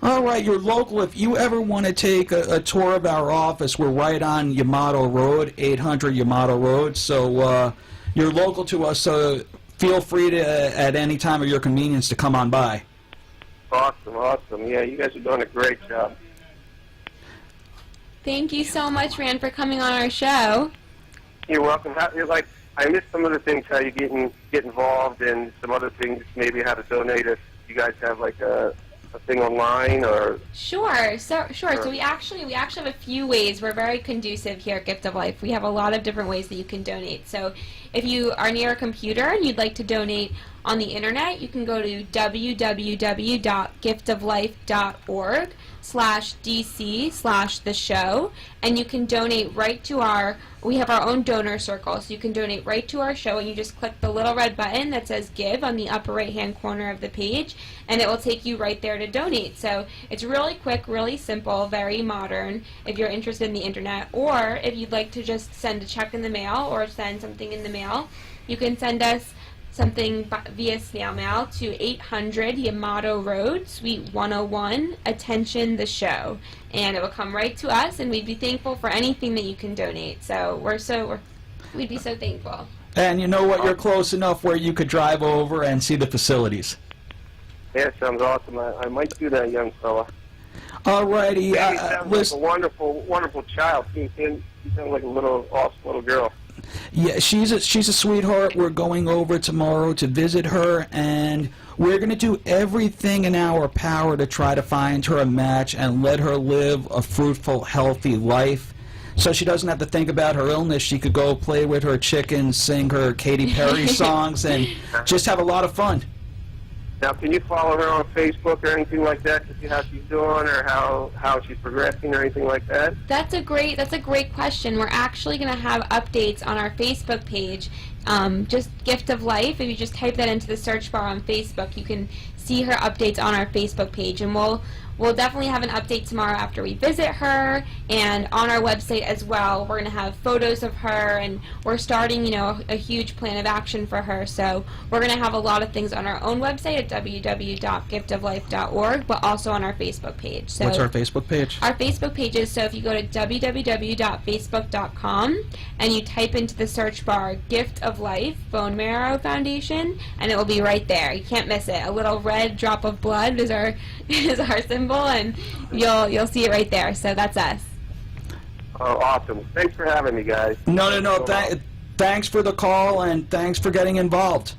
All right, you're local. If you ever want to take a tour of our office, we're right on Yamato Road, 800 Yamato Road. So you're local to us. So feel free to, at any time of your convenience, to come on by. Awesome. Yeah, you guys are doing a great job. Thank you so much, Rand, for coming on our show. You're welcome. I missed some of the things, how you get involved, and some other things, maybe how to donate if you guys have like a thing online or. Sure. So we actually have a few ways. We're very conducive here at Gift of Life. We have a lot of different ways that you can donate. So if you are near a computer and you'd like to donate on the internet, you can go to www.giftoflife.org/DC/the show, and you can donate right to we have our own donor circle, so you can donate right to our show, and you just click the little red button that says Give on the upper right hand corner of the page, and it will take you right there to donate. So it's really quick, really simple, very modern if you're interested in the internet, or if you'd like to just send a check in the mail or send something in the mail, you can send us something via snail mail to 800 Yamato Road, Suite 101, Attention the Show, and it will come right to us, and we'd be thankful for anything that you can donate. So we'd be so thankful. And you know what? You're close enough where you could drive over and see the facilities. Yeah, sounds awesome. I might do that, young fella. Alrighty. He sounds like a wonderful child. He sounds like a awesome little girl. Yeah, she's a sweetheart. We're going over tomorrow to visit her, and we're going to do everything in our power to try to find her a match and let her live a fruitful, healthy life. So she doesn't have to think about her illness. She could go play with her chickens, sing her Katy Perry songs, and just have a lot of fun. Now, can you follow her on Facebook or anything like that to see how she's doing or how she's progressing or anything like that? That's a great question. We're actually going to have updates on our Facebook page. Just Gift of Life. If you just type that into the search bar on Facebook, you can see her updates on our Facebook page, and we'll definitely have an update tomorrow after we visit her, and on our website as well. We're going to have photos of her, and we're starting, a huge plan of action for her. So we're going to have a lot of things on our own website at www.giftoflife.org, but also on our Facebook page. So what's our Facebook page? Our Facebook page is, so if you go to www.facebook.com and you type into the search bar Gift of Life Bone Marrow Foundation, and it will be right there. You can't miss it. A little red drop of blood is our symbol, and you'll see it right there. So that's us. Oh, awesome. Thanks for having me, guys. No. Thanks for the call, and thanks for getting involved.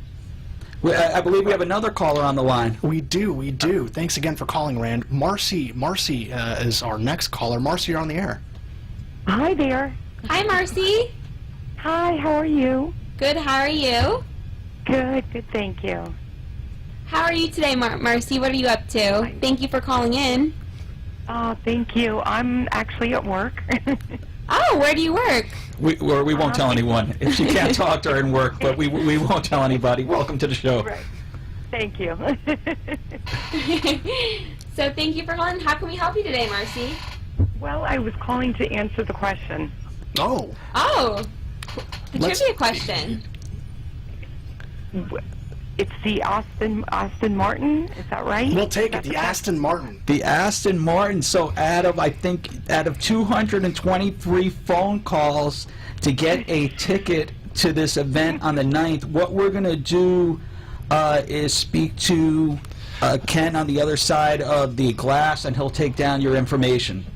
I believe we have another caller on the line. We do. Thanks again for calling, Rand. Marcy is our next caller. Marcy, you're on the air. Hi there. Hi, Marcy. Hi, how are you? Good, how are you? Good, thank you. How are you today, Marcy? What are you up to? Thank you for calling in. Thank you. I'm actually at work. Oh, where do you work? We won't tell anyone if she can't talk during work, but we won't tell anybody. Welcome to the show. Right. Thank you. So thank you for calling. How can we help you today, Marcy? Well, I was calling to answer the question. Oh. The trivia question. It's the Aston Martin, is that right? We'll take it, the Aston Martin. The Aston Martin. So out of 223 phone calls to get a ticket to this event on the 9th, what we're going to do is speak to Ken on the other side of the glass, and he'll take down your information.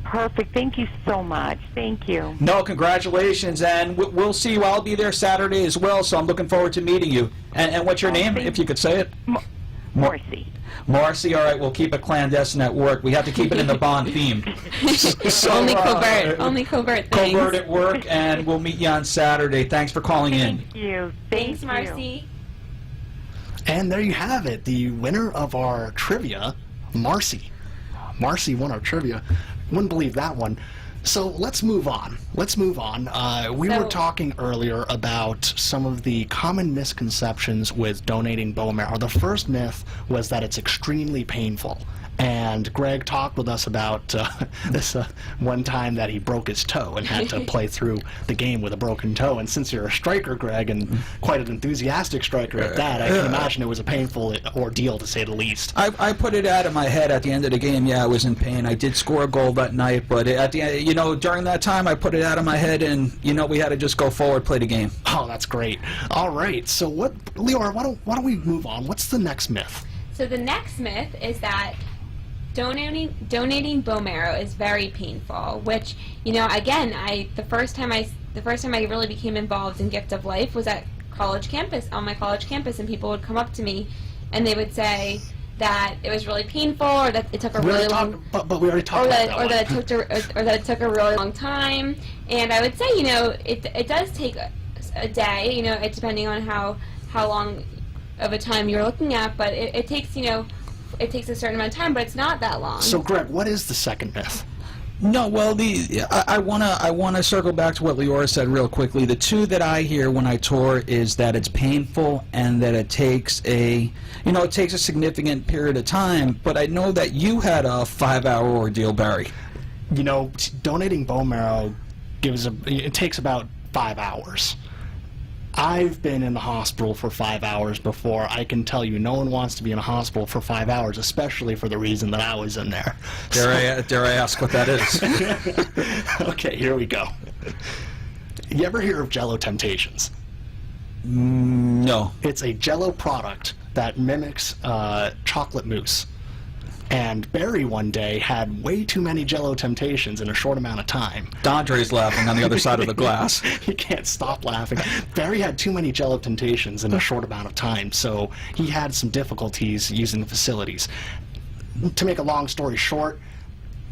Perfect. Thank you so much. Thank you. No, congratulations, and we'll see you. I'll be there Saturday as well, so I'm looking forward to meeting you. And what's your name, if you could say it? Marcy. Marcy, all right, we'll keep it clandestine at work. We have to keep it in the Bond theme. So, only covert things. Covert at work, and we'll meet you on Saturday. Thanks for calling in. Thank you. Thanks, Marcy. And there you have it, the winner of our trivia, Marcy. Marcy won our trivia. Wouldn't believe that one. So let's move on. We were talking earlier about some of the common misconceptions with donating bone marrow. The first myth was that it's extremely painful. And Gregg talked with us about this one time that he broke his toe and had to play through the game with a broken toe. And since you're a striker, Gregg, and quite an enthusiastic striker at that, I can imagine it was a painful ordeal, to say the least. I put it out of my head at the end of the game. Yeah, I was in pain. I did score a goal that night, but at the end, during that time, I put it out of my head, and we had to just go forward, play the game. Oh, that's great. All right. So Leora, why don't we move on? What's the next myth? So the next myth is that donating bone marrow is very painful, which, again, the first time I really became involved in Gift of Life was at on my college campus, and people would come up to me and they would say that it was really painful, or that it took a really long but we already talked about that or that it took a really long time. And I would say, it does take a day, it depending on how long of a time you're looking at, but it takes it takes a certain amount of time, but it's not that long. So, Gregg, what is the second myth? No, well, I wanna circle back to what Leora said real quickly. The two that I hear when I tour is that it's painful and that it takes a significant period of time. But I know that you had a 5-hour ordeal, Barry. Donating bone marrow it takes about 5 hours. I've been in the hospital for 5 hours before. I can tell you, no one wants to be in a hospital for 5 hours, especially for the reason that I was in there. Dare I ask what that is? Okay, here we go. You ever hear of Jello Temptations? No. It's a Jello product that mimics chocolate mousse. And Barry one day had way too many Jello Temptations in a short amount of time. Dondre's laughing on the other side of the glass. He can't stop laughing. Barry had too many Jello Temptations in a short amount of time, so he had some difficulties using the facilities. To make a long story short,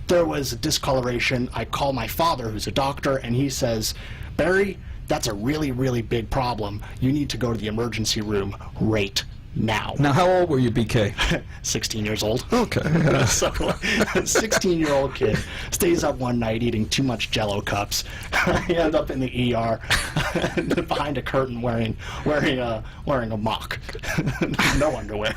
there was a discoloration. I call my father, who's a doctor, and he says, Barry, that's a really, really big problem. You need to go to the emergency room right now. Now, how old were you, BK? 16 years old. Okay. So, 16-year-old kid stays up one night eating too much Jello cups. I end up in the ER behind a curtain wearing a mock, no underwear.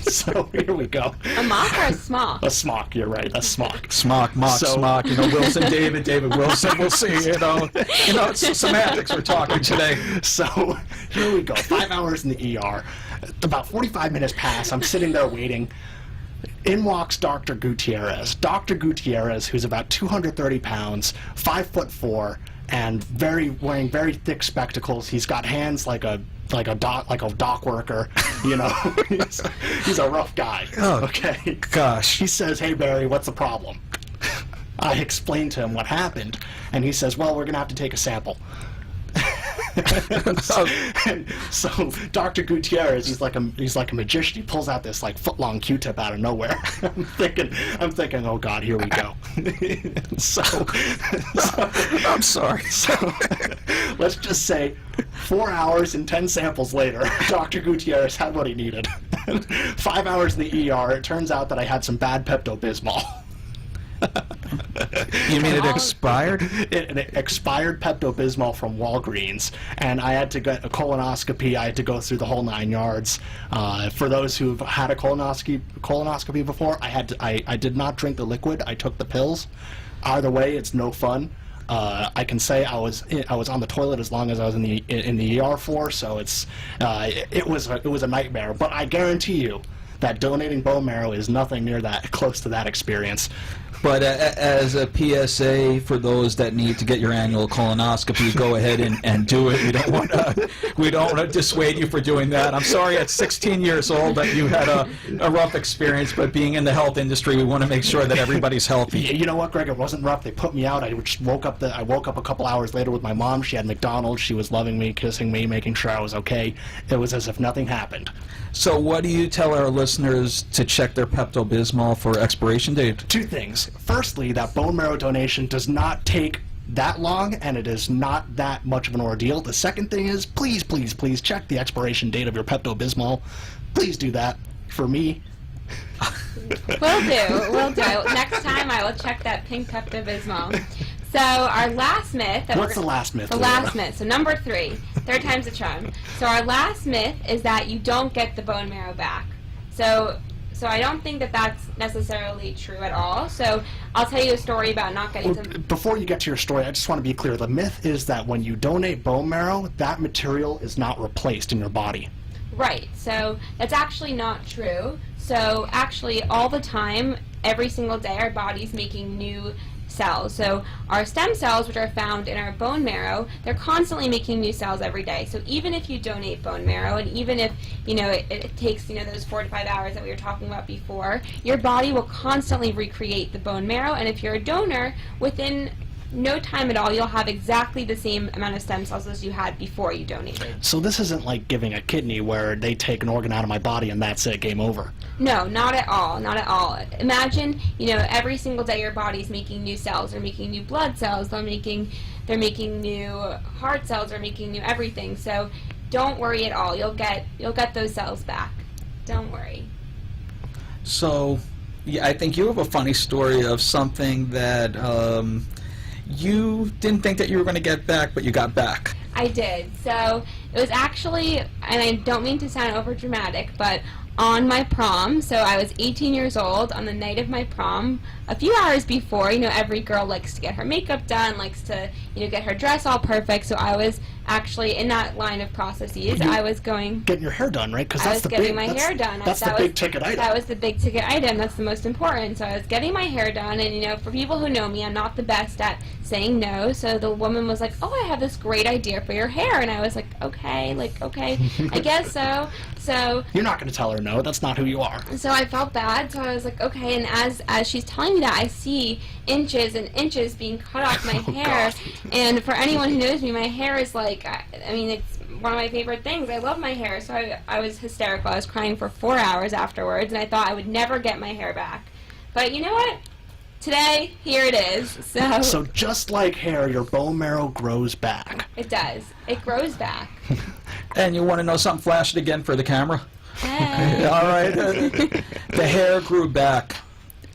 So here we go. A mock or a smock? A smock. You're right. A smock. Smock. Wilson, David Wilson. We'll see. It's semantics we're talking today. So here we go. 5 hours in the ER. About 45 minutes pass. I'm sitting there waiting. In walks Dr. Gutierrez. Dr. Gutierrez, who's about 230 pounds, 5'4", and wearing very thick spectacles. He's got hands like a dock worker. He's a rough guy. Oh, okay. Gosh. He says, "Hey Barry, what's the problem?" I explained to him what happened, and he says, "Well, we're gonna have to take a sample." So Dr. Gutierrez, he's like a magician. He pulls out this foot-long Q-tip out of nowhere. I'm thinking, oh God, here we go. so I'm sorry. So let's just say 4 hours and 10 samples later, Dr. Gutierrez had what he needed. 5 hours in the ER. It turns out that I had some bad Pepto-Bismol. You mean it expired? It expired Pepto-Bismol from Walgreens, and I had to get a colonoscopy. I had to go through the whole 9 yards. For those who've had a colonoscopy before, I did not drink the liquid. I took the pills. Either way, it's no fun. I can say I was on the toilet as long as I was in the ER for. So it was a nightmare. But I guarantee you that donating bone marrow is nothing near that close to that experience. But as a PSA for those that need to get your annual colonoscopy, go ahead and do it. We don't want to dissuade you for doing that. I'm sorry at 16 years old that you had a rough experience, but being in the health industry, we want to make sure that everybody's healthy. You know what, Greg? It wasn't rough. They put me out. I just woke up a couple hours later with my mom. She had McDonald's. She was loving me, kissing me, making sure I was okay. It was as if nothing happened. So what do you tell our listeners to check their Pepto-Bismol for expiration date? 2 things. Firstly, that bone marrow donation does not take that long, and it is not that much of an ordeal. The second thing is, please, please, please check the expiration date of your Pepto-Bismol. Please do that for me. Will do. Next time I will check that pink Pepto-Bismol. So our last myth. What's the last myth? The last myth. So number 3. Third time's the charm. So our last myth is that you don't get the bone marrow back. So I don't think that that's necessarily true at all. So I'll tell you a story about not getting some... Before you get to your story, I just want to be clear. The myth is that when you donate bone marrow, that material is not replaced in your body. Right. So that's actually not true. So actually all the time, every single day, our body's making new cells. So our stem cells, which are found in our bone marrow, they're constantly making new cells every day. So even if you donate bone marrow, and even if it takes those 4 to 5 hours that we were talking about before, your body will constantly recreate the bone marrow. And if you're a donor, within no time at all, you'll have exactly the same amount of stem cells as you had before you donated. So this isn't like giving a kidney where they take an organ out of my body and that's it, game over. No, not at all, not at all. Imagine, every single day your body's making new cells. They're making new blood cells. They're making new heart cells. They're making new everything. So don't worry at all. You'll get those cells back. Don't worry. So, yeah, I think you have a funny story of something that you didn't think that you were going to get back, but you got back. I did. So it was actually, and I don't mean to sound over dramatic, but on my prom, so I was 18 years old on the night of my prom, a few hours before, every girl likes to get her makeup done, likes to, get her dress all perfect, so I was actually in that line of processes. I was going... Getting your hair done, right? Because I was getting my hair done. That's the big ticket item. That was the big ticket item. That's the most important. So I was getting my hair done, and, for people who know me, I'm not the best at saying no, so the woman was like, oh, I have this great idea for your hair, and I was like, okay, I guess so. So... You're not going to tell her no. That's not who you are. So I felt bad, so I was like, okay, and as she's telling me that, I see inches and inches being cut off my hair, and for anyone who knows me, my hair is like, it's one of my favorite things. I love my hair, so I was hysterical. I was crying for 4 hours afterwards, and I thought I would never get my hair back. But you know what? Today, here it is. So just like hair, your bone marrow grows back. It does. It grows back. And you want to know something? Flash it again for the camera. Hey. All right. The hair grew back.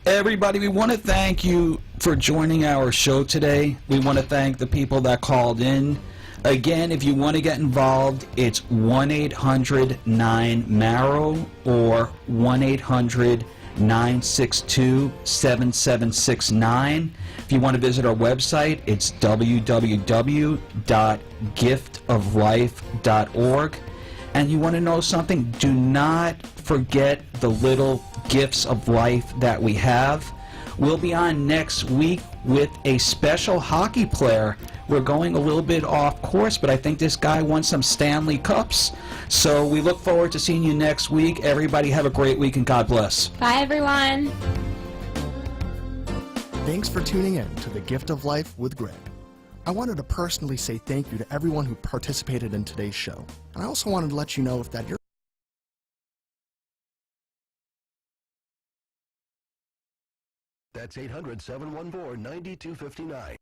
Everybody, we want to thank you for joining our show today. We want to thank the people that called in. Again, if you want to get involved, it's 1-800-9-MARROW or 1-800-962-7769. If you want to visit our website, it's www.giftoflife.org. And you want to know something? Do not forget the little gifts of life that we have. We'll be on next week with a special hockey player. We're going a little bit off course, but I think this guy won some Stanley Cups. So we look forward to seeing you next week. Everybody have a great week and God bless. Bye, everyone. Thanks for tuning in to The Gift of Life with Gregg. I wanted to personally say thank you to everyone who participated in today's show. And I also wanted to let you know that you're That's 800-714-9259.